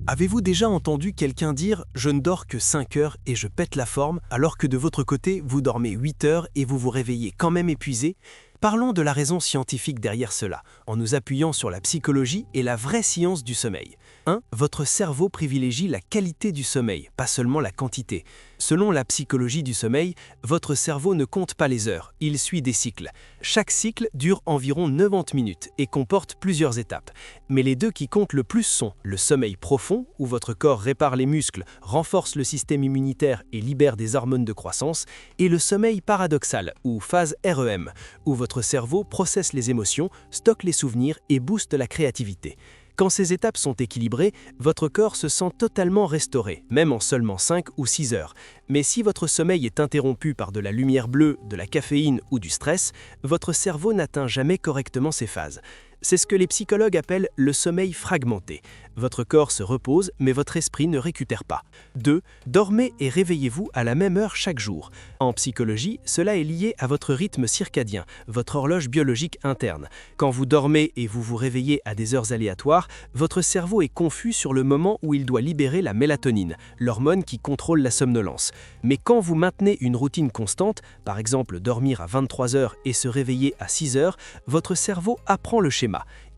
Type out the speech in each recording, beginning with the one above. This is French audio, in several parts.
Avez-vous déjà entendu quelqu'un dire « je ne dors que 5 heures et je pète la forme » alors que de votre côté, vous dormez 8 heures et vous vous réveillez quand même épuisé? Parlons de la raison scientifique derrière cela, en nous appuyant sur la psychologie et la vraie science du sommeil. 1. Votre cerveau privilégie la qualité du sommeil, pas seulement la quantité. Selon la psychologie du sommeil, votre cerveau ne compte pas les heures, il suit des cycles. Chaque cycle dure environ 90 minutes et comporte plusieurs étapes. Mais les deux qui comptent le plus sont le sommeil profond, où votre corps répare les muscles, renforce le système immunitaire et libère des hormones de croissance, et le sommeil paradoxal, ou phase REM, où votre cerveau processe les émotions, stocke les souvenirs et booste la créativité. Quand ces étapes sont équilibrées, votre corps se sent totalement restauré, même en seulement 5 ou 6 heures. Mais si votre sommeil est interrompu par de la lumière bleue, de la caféine ou du stress, votre cerveau n'atteint jamais correctement ces phases. C'est ce que les psychologues appellent le sommeil fragmenté. Votre corps se repose, mais votre esprit ne récupère pas. 2. Dormez et réveillez-vous à la même heure chaque jour. En psychologie, cela est lié à votre rythme circadien, votre horloge biologique interne. Quand vous dormez et vous vous réveillez à des heures aléatoires, votre cerveau est confus sur le moment où il doit libérer la mélatonine, l'hormone qui contrôle la somnolence. Mais quand vous maintenez une routine constante, par exemple dormir à 23 heures et se réveiller à 6 heures, votre cerveau apprend le schéma.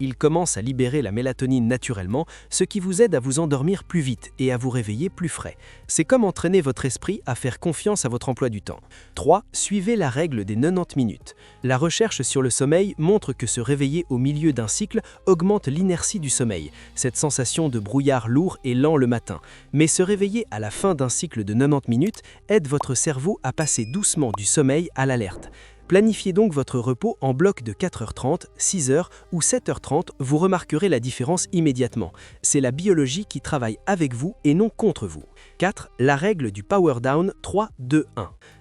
Il commence à libérer la mélatonine naturellement, ce qui vous aide à vous endormir plus vite et à vous réveiller plus frais. C'est comme entraîner votre esprit à faire confiance à votre emploi du temps. 3. Suivez la règle des 90 minutes. La recherche sur le sommeil montre que se réveiller au milieu d'un cycle augmente l'inertie du sommeil, cette sensation de brouillard lourd et lent le matin. Mais se réveiller à la fin d'un cycle de 90 minutes aide votre cerveau à passer doucement du sommeil à l'alerte. Planifiez donc votre repos en bloc de 4h30, 6h ou 7h30, vous remarquerez la différence immédiatement. C'est la biologie qui travaille avec vous et non contre vous. 4. La règle du Power Down 3-2-1.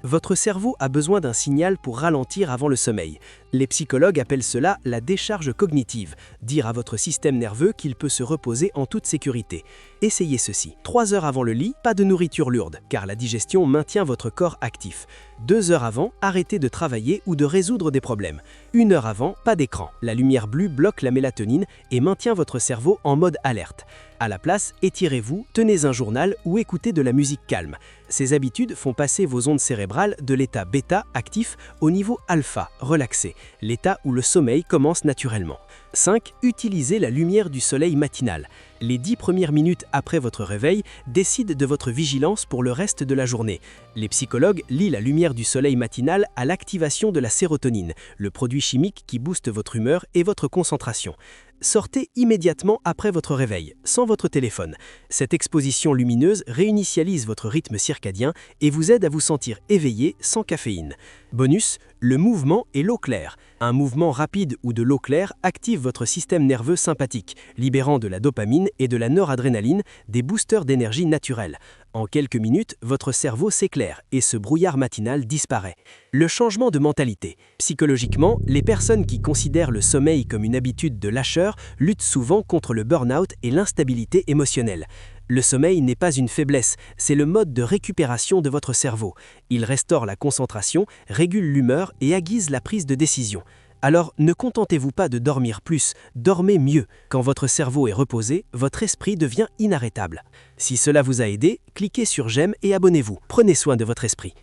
Votre cerveau a besoin d'un signal pour ralentir avant le sommeil. Les psychologues appellent cela la décharge cognitive, dire à votre système nerveux qu'il peut se reposer en toute sécurité. Essayez ceci. 3 heures avant le lit, pas de nourriture lourde, car la digestion maintient votre corps actif. 2 heures avant, arrêtez de travailler ou de résoudre des problèmes. 1 heure avant, pas d'écran. La lumière bleue bloque la mélatonine et maintient votre cerveau en mode alerte. À la place, étirez-vous, tenez un journal ou écoutez de la musique calme. Ces habitudes font passer vos ondes cérébrales de l'état bêta actif au niveau alpha relaxé, l'état où le sommeil commence naturellement. 5. Utilisez la lumière du soleil matinal. Les 10 premières minutes après votre réveil décident de votre vigilance pour le reste de la journée. Les psychologues lient la lumière du soleil matinal à l'activation de la sérotonine, le produit chimique qui booste votre humeur et votre concentration. Sortez immédiatement après votre réveil, sans votre téléphone. Cette exposition lumineuse réinitialise votre rythme circadien et vous aide à vous sentir éveillé sans caféine. Bonus, le mouvement et l'eau claire. Un mouvement rapide ou de l'eau claire active votre système nerveux sympathique, libérant de la dopamine et de la noradrénaline, des boosters d'énergie naturelle. En quelques minutes, votre cerveau s'éclaire et ce brouillard matinal disparaît. Le changement de mentalité. Psychologiquement, les personnes qui considèrent le sommeil comme une habitude de lâcheur luttent souvent contre le burn-out et l'instabilité émotionnelle. Le sommeil n'est pas une faiblesse, c'est le mode de récupération de votre cerveau. Il restaure la concentration, régule l'humeur et aiguise la prise de décision. Alors ne contentez-vous pas de dormir plus, dormez mieux. Quand votre cerveau est reposé, votre esprit devient inarrêtable. Si cela vous a aidé, cliquez sur j'aime et abonnez-vous. Prenez soin de votre esprit.